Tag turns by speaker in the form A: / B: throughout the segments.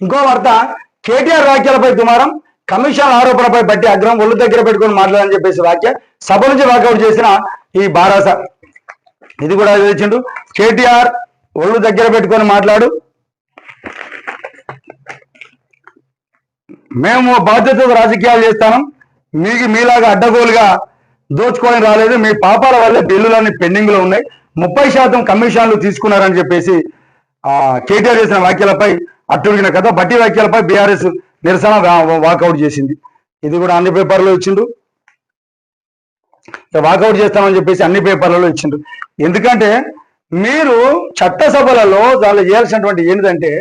A: ఇంకో వార్త, కేటీఆర్ వ్యాఖ్యలపై దుమారం, కమిషన్ ఆరోపణపై బట్టి అగ్రం ఒళ్ళు దగ్గర పెట్టుకొని మాట్లాడని చెప్పేసి వ్యాఖ్య, సభ నుంచి వాకౌట్ చేసిన ఈ బారాస. ఇది కూడా తెచ్చిండు, కేటీఆర్ ఒళ్ళు దగ్గర పెట్టుకొని మాట్లాడు, మేము బాధ్యతతో రాజకీయాలు చేస్తాను, మీలాగా అడ్డగోలుగా దోచుకొని రాలేదు, మీ పాపాల వల్లే బిల్లులన్నీ పెండింగ్ లో ఉన్నాయి, 30% కమిషన్లు తీసుకున్నారని చెప్పేసి కేటీఆర్ చేసిన వ్యాఖ్యలపై అట్టుడిగిన కథ. బట్టి వ్యాఖ్యలపై బీఆర్ఎస్ నిరసన వాకౌట్ చేసింది. ఇది కూడా అన్ని పేపర్లో ఇచ్చిండు, వాకౌట్ చేస్తామని చెప్పేసి అన్ని పేపర్లలో ఇచ్చిండు. ఎందుకంటే మీరు చట్టసభలలో వాళ్ళు చేయాల్సినటువంటి ఏంటంటే,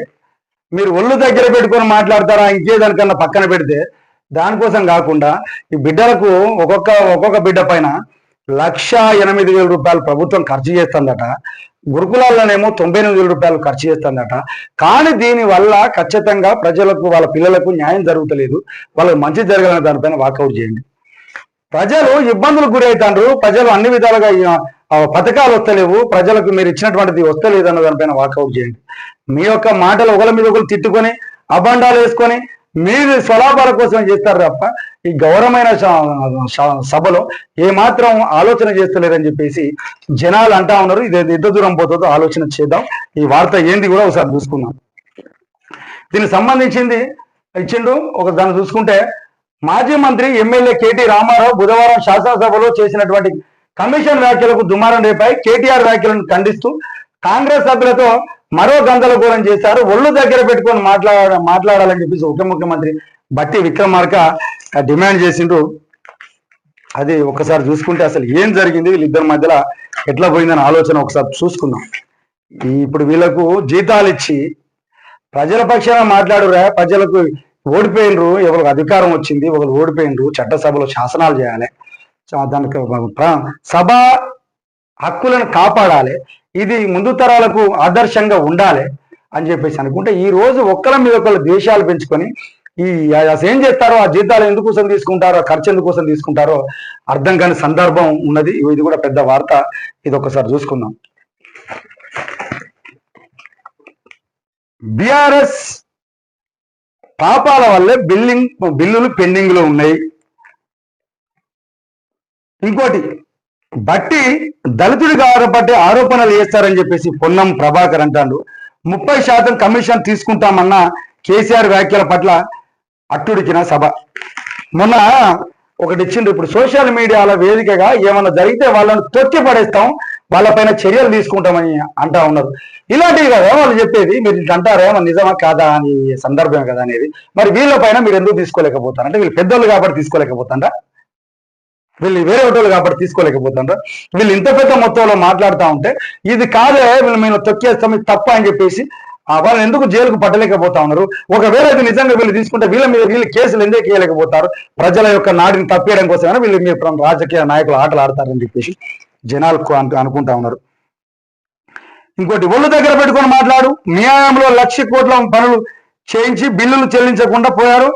A: మీరు ఒళ్ళు దగ్గర పెట్టుకొని మాట్లాడతారా ఇంకేదానికన్నా పక్కన పెడితే, దానికోసం కాకుండా ఈ బిడ్డలకు ఒక్కొక్క బిడ్డ పైన 1,08,000 రూపాయలు ప్రభుత్వం ఖర్చు చేస్తుందట, గురుకులాల్లోనేమో 98,000 రూపాయలు ఖర్చు చేస్తుందట. కానీ దీనివల్ల ఖచ్చితంగా ప్రజలకు, వాళ్ళ పిల్లలకు న్యాయం జరుగుతలేదు, వాళ్ళకి మంచి జరగాలని దానిపైన వాకౌట్ చేయండి. ప్రజలు ఇబ్బందులకు గురవుతాండ్రు, ప్రజలు అన్ని విధాలుగా పథకాలు వస్తలేవు, ప్రజలకు మీరు ఇచ్చినటువంటిది వస్తలేదు అన్న దానిపైన వాకౌట్ చేయండి. మీ యొక్క మాటలు ఒకరి మీద ఒకరు తిట్టుకొని అబండాలు వేసుకొని మీరు స్వలాభాల కోసం చేస్తారు తప్ప ఈ గౌరవమైన సభలో ఏమాత్రం ఆలోచన చేస్తలేరని చెప్పేసి జనాలు అంటా ఉన్నారు. ఇది ఎంత దూరం పోతుందో ఆలోచన చేద్దాం. ఈ వార్త ఏంది కూడా ఒకసారి చూసుకుందాం. దీనికి సంబంధించింది ఇచ్చిండు దాన్ని చూసుకుంటే, మాజీ మంత్రి ఎమ్మెల్యే కేటీ రామారావు బుధవారం శాసనసభలో చేసినటువంటి కమిషన్ వ్యాఖ్యలకు దుమారం రేపాయి. కేటీఆర్ వ్యాఖ్యలను ఖండిస్తూ కాంగ్రెస్ సభ్యులతో మరో గందరగోళం చేశారు. ఒళ్ళు దగ్గర పెట్టుకొని మాట్లాడాలని చెప్పేసి ఉప ముఖ్యమంత్రి బట్టి విక్రమార్క డిమాండ్ చేసిండ్రు. అది ఒకసారి చూసుకుంటే అసలు ఏం జరిగింది, వీళ్ళిద్దరి మధ్యలో ఎట్లా పోయిందని ఆలోచన ఒకసారి చూసుకుందాం. ఇప్పుడు వీళ్ళకు జీతాలు ఇచ్చి ప్రజల పక్షాన మాట్లాడురా, ప్రజలకు ఓడిపోయినరు, ఎవరికి అధికారం వచ్చింది, ఒకరు ఓడిపోయినరు, చట్టసభలో శాసనాలు చేయాలి, దానికి సభ హక్కులను కాపాడాలి, ఇది ముందు తరాలకు ఆదర్శంగా ఉండాలి అని చెప్పేసి అనుకుంటే, ఈ రోజు ఒక్కల మీద ఒకళ్ళు ద్వేషాలు పెంచుకొని ఏం చేస్తారో, ఆ జీతాలు ఎందుకోసం తీసుకుంటారో, ఖర్చు ఎందుకోసం తీసుకుంటారో అర్థం కాని సందర్భం ఉన్నది. ఇది కూడా పెద్ద వార్త. ఇది ఒకసారి చూసుకుందాం. బీఆర్ఎస్ పాపాల వల్లే బిల్లులు పెండింగ్ లో ఉన్నాయి. ఇంకోటి, బట్టి దళితుడి కాబట్టి ఆరోపణలు చేస్తారని చెప్పేసి పొన్నం ప్రభాకర్ అంటాడు. 30% కమిషన్ తీసుకుంటామన్న కేసీఆర్ వ్యాఖ్యల పట్ల అట్టుడికిన సభ. మొన్న ఒకటి ఇచ్చిండు, ఇప్పుడు సోషల్ మీడియాల వేదికగా ఏమన్నా జరిగితే వాళ్ళని తొక్కి పడేస్తాం, వాళ్ళపైన చర్యలు తీసుకుంటామని అంటా ఉన్నారు. ఇలాంటివి కదా వాళ్ళు చెప్పేది. మీరు ఇట్లా అంటారేమో నిజమా కాదా అని సందర్భమే కదా అనేది. మరి వీళ్ళపైన మీరు ఎందుకు తీసుకోలేకపోతారు? అంటే వీళ్ళు పెద్దోళ్ళు కాబట్టి తీసుకోలేకపోతారా? వీళ్ళు వేరే ఒకటోళ్ళు కాబట్టి తీసుకోలేకపోతారా? వీళ్ళు ఇంత పెద్ద మొత్తంలో మాట్లాడుతూ ఉంటే ఇది కాదే, వీళ్ళు మేము తొక్కేస్తాం, ఇది తప్ప అని చెప్పేసి వాళ్ళని ఎందుకు జైలుకు పట్టలేకపోతా ఉన్నారు? ఒకవేళ ఇది నిజంగా వీళ్ళు తీసుకుంటే వీళ్ళ మీద వీళ్ళు కేసులు ఎందుకు చేయలేకపోతారు? ప్రజల యొక్క నాడిని తప్పేయడం కోసమైనా వీళ్ళు మీరు రాజకీయ నాయకులు ఆటలు ఆడతారని చెప్పేసి జనాలు అనుకుంటా ఉన్నారు. ఇంకోటి, ఒళ్ళు దగ్గర పెట్టుకొని మాట్లాడు, న్యాయంలో 1,00,000 కోట్ల పనులు చేయించి బిల్లులు చెల్లించకుండా పోయారు.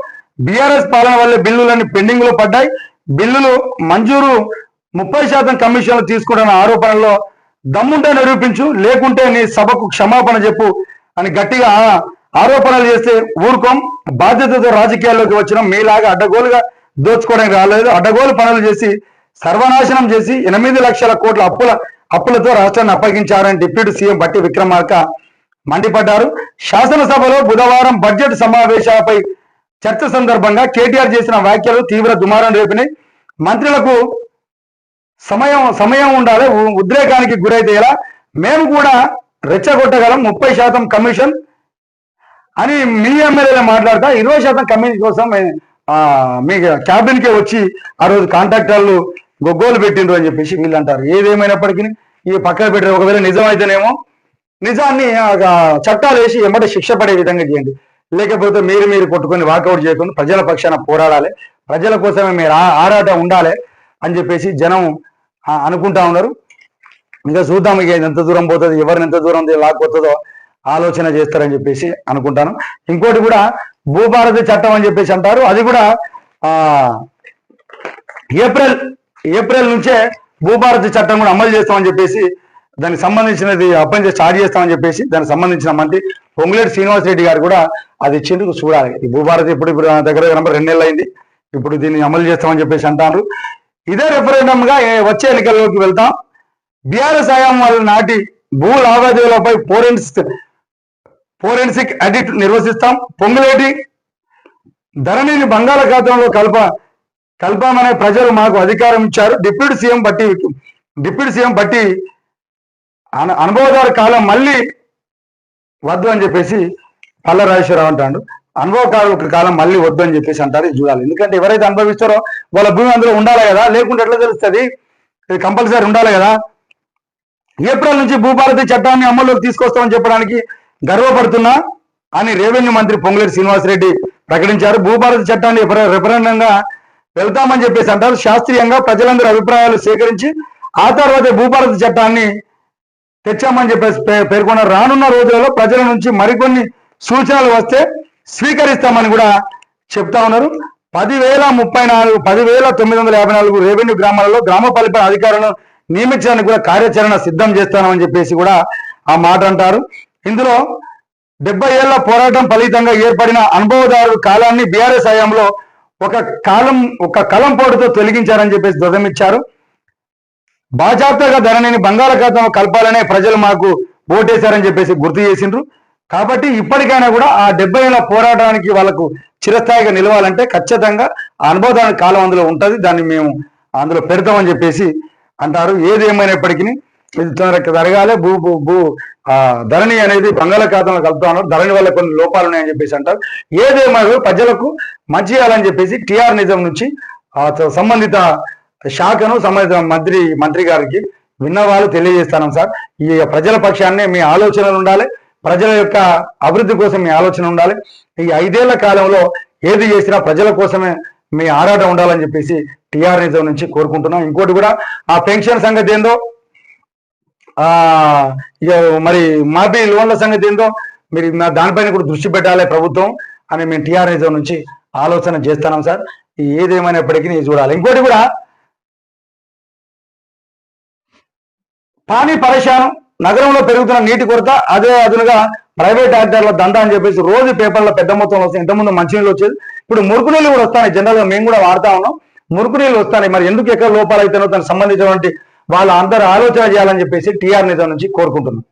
A: బీఆర్ఎస్ పాలన వల్లే బిల్లులన్నీ పెండింగ్ లో పడ్డాయి. బిల్లులు మంజూరు 30% కమిషన్లు తీసుకుంటున్న ఆరోపణలో దమ్ముంటే నిరూపించు, లేకుంటే నీ సభకు క్షమాపణ చెప్పు అని గట్టిగా ఆరోపణలు చేస్తే ఊరుకోం. బాధ్యతతో రాజకీయాల్లోకి వచ్చిన మీలాగా అడ్డగోలుగా దోచుకోవడానికి రాలేదు. అడ్డగోలు పనులు చేసి సర్వనాశనం చేసి 8 లక్షల కోట్ల అప్పులతో రాష్ట్రాన్ని అప్పగించారని డిప్యూటీ సీఎం బట్టి విక్రమార్క మండిపడ్డారు. శాసనసభలో బుధవారం బడ్జెట్ సమావేశాలపై చర్చ సందర్భంగా కేటీఆర్ చేసిన వ్యాఖ్యలు తీవ్ర దుమారం రేపినాయి. మంత్రులకు సమయం ఉండాలి, ఉద్రేకానికి గురైతే ఎలా, మేము కూడా రెచ్చగొట్టగలం, 30% కమిషన్ అని మీ ఎమ్మెల్యేలు మాట్లాడతా 20% కమిషన్ కోసం మీ క్యాబిన్కే వచ్చి ఆ రోజు కాంట్రాక్టర్లు గొగ్గోలు పెట్టిండ్రు అని చెప్పేసి వీళ్ళు అంటారు. ఏదేమైనప్పటికీ ఈ పక్కన పెట్టారు. ఒకవేళ నిజమైతేనేమో నిజాన్ని చట్టాలు వేసి ఎమ్మటే శిక్ష పడే విధంగా చేయండి. లేకపోతే మీరు కొట్టుకొని వాకౌట్ చేయకుండా ప్రజల పక్షాన పోరాడాలి, ప్రజల కోసమే మీరు ఆరాటం ఉండాలి అని చెప్పేసి జనం అనుకుంటా ఉన్నారు. ఇంకా చూద్దాం ఇక ఎంత దూరం పోతుంది, ఎవరిని ఎంత దూరం లాక్పోతుందో ఆలోచన చేస్తారని చెప్పేసి అనుకుంటాను. ఇంకోటి కూడా భూభారతి చట్టం అని చెప్పేసి అంటారు. అది కూడా ఏప్రిల్ నుంచే భూభారతి చట్టం కూడా అమలు చేస్తామని చెప్పేసి దానికి సంబంధించినది అప్పని స్టార్ట్ చేస్తామని చెప్పేసి దానికి సంబంధించిన మంత్రి పొంగులేటి శ్రీనివాస్ రెడ్డి గారు కూడా అది ఇచ్చేందుకు చూడాలి. ఈ భూభారతి ఇప్పుడు దగ్గర 2 నెలలు అయింది. ఇప్పుడు దీన్ని అమలు చేస్తామని చెప్పేసి అంటారు. ఇదే రెఫరెండం గా వచ్చే ఎన్నికల్లోకి వెళ్తాం. బీఆర్ఎస్ హయాం వాళ్ళ నాటి భూ లావాదేవీలపై ఫోరెన్సిక్ ఆడిట్ నిర్వహిస్తాం. పొంగులేటి ధరణిని బంగాళాఖాతంలో కల్పమనే ప్రజలు మాకు అధికారం ఇచ్చారు. డిప్యూటీ సీఎం బట్టి అనుభవదారు కాలం మళ్ళీ వద్దు అని చెప్పేసి పల్ల రాజేశ్వరరావు అంటాడు. అనుభవకారుల కాలం మళ్ళీ వద్దు అని చెప్పేసి అంటారు. ఇది చూడాలి. ఎందుకంటే ఎవరైతే అనుభవిస్తారో వాళ్ళ భూమి అందులో ఉండాలి కదా, లేకుంటే ఎట్లా తెలుస్తుంది? ఇది కంపల్సరీ ఉండాలి కదా. ఏప్రిల్ నుంచి భూభారతి చట్టాన్ని అమల్లోకి తీసుకొస్తామని చెప్పడానికి గర్వపడుతున్నా అని రెవెన్యూ మంత్రి పొంగులేటి శ్రీనివాసరెడ్డి ప్రకటించారు. భూభారతి చట్టాన్ని రెఫరెండంగా వెళ్తామని చెప్పేసి అంటారు. శాస్త్రీయంగా ప్రజలందరి అభిప్రాయాలు సేకరించి ఆ తర్వాత భూభారతి చట్టాన్ని తెచ్చామని చెప్పేసి పేర్కొన్నారు. రానున్న రోజులలో ప్రజల నుంచి మరికొన్ని సూచనలు వస్తే స్వీకరిస్తామని కూడా చెప్తా ఉన్నారు. 10,954 రెవెన్యూ గ్రామాలలో గ్రామ పరిపాలన అధికారులను నియమించడానికి కూడా కార్యాచరణ సిద్ధం చేస్తామని చెప్పేసి కూడా ఆ మాట అంటారు. ఇందులో 70 ఏళ్ల పోరాటం ఫలితంగా ఏర్పడిన అనుభవదారు కాలాన్ని బీఆర్ఎస్ హయాంలో ఒక కలం పోటుతో తొలగించారని చెప్పేసి ధ్వజమిచ్చారు. బాజాప్తగా ధరణిని బంగాళాఖాతంలో కలపాలనే ప్రజలు మాకు ఓటేశారని చెప్పేసి గుర్తు చేసిండ్రు. కాబట్టి ఇప్పటికైనా కూడా ఆ 70 ఏళ్ల పోరాటానికి వాళ్ళకు చిరస్థాయిగా నిలవాలంటే ఖచ్చితంగా ఆ అనుభవదాని కాలం అందులో ఉంటుంది. దాన్ని మేము అందులో పెడతామని చెప్పేసి అంటారు. ఏది ఏమైనప్పటికీ ఇది జరగాలి. ధరణి అనేది బంగాళాఖాతంలో కలుపుతా ఉన్నారు. ధరణి వల్ల కొన్ని లోపాలు ఉన్నాయని చెప్పేసి అంటారు. ఏదేమైనా ప్రజలకు మంచి చేయాలని చెప్పేసి టిఆర్ నిజం నుంచి సంబంధిత శాఖను సంబంధిత మంత్రి గారికి విన్నవాళ్ళు తెలియజేస్తాను సార్. ఈ ప్రజల పక్షాన్నే మీ ఆలోచనలు ఉండాలి. ప్రజల యొక్క అభివృద్ధి కోసం మీ ఆలోచన ఉండాలి. ఈ 5 ఏళ్ల కాలంలో ఏది చేసినా ప్రజల కోసమే మీ ఆరాటం ఉండాలని చెప్పేసి టిఆర్ నిజం నుంచి కోరుకుంటున్నాం. ఇంకోటి కూడా ఆ పెన్షన్ సంగతి ఏందో, మరి మాఫీ లోన్ల సంగతి ఏందో మీరు దానిపైన కూడా దృష్టి పెట్టాలి ప్రభుత్వం అని మేము టిఆర్ నిజం నుంచి ఆలోచన చేస్తున్నాం సార్. ఏదేమైనప్పటికీ చూడాలి. ఇంకోటి కూడా పానీ పరేషాను, నగరంలో పెరుగుతున్న నీటి కొరత, అదే అదునుగా ప్రైవేట్ యాక్టర్ల దందా అని చెప్పేసి రోజు పేపర్లో పెద్ద మొత్తంలో వస్తాయి. ఇంతకుముందు మంచినీళ్ళు వచ్చేది, ఇప్పుడు మురుకు నీళ్ళు కూడా వస్తాయి. జనరల్గా మేము కూడా వాడుతా ఉన్నాం. మురుకు నీళ్ళు వస్తాయి. మరి ఎందుకు ఎక్కడ లోపాలు అయితేనో దానికి సంబంధించినటువంటి వాళ్ళ అందరూ ఆలోచన చేయాలని చెప్పేసి టిఆర్ నిజం నుంచి కోరుకుంటున్నాం.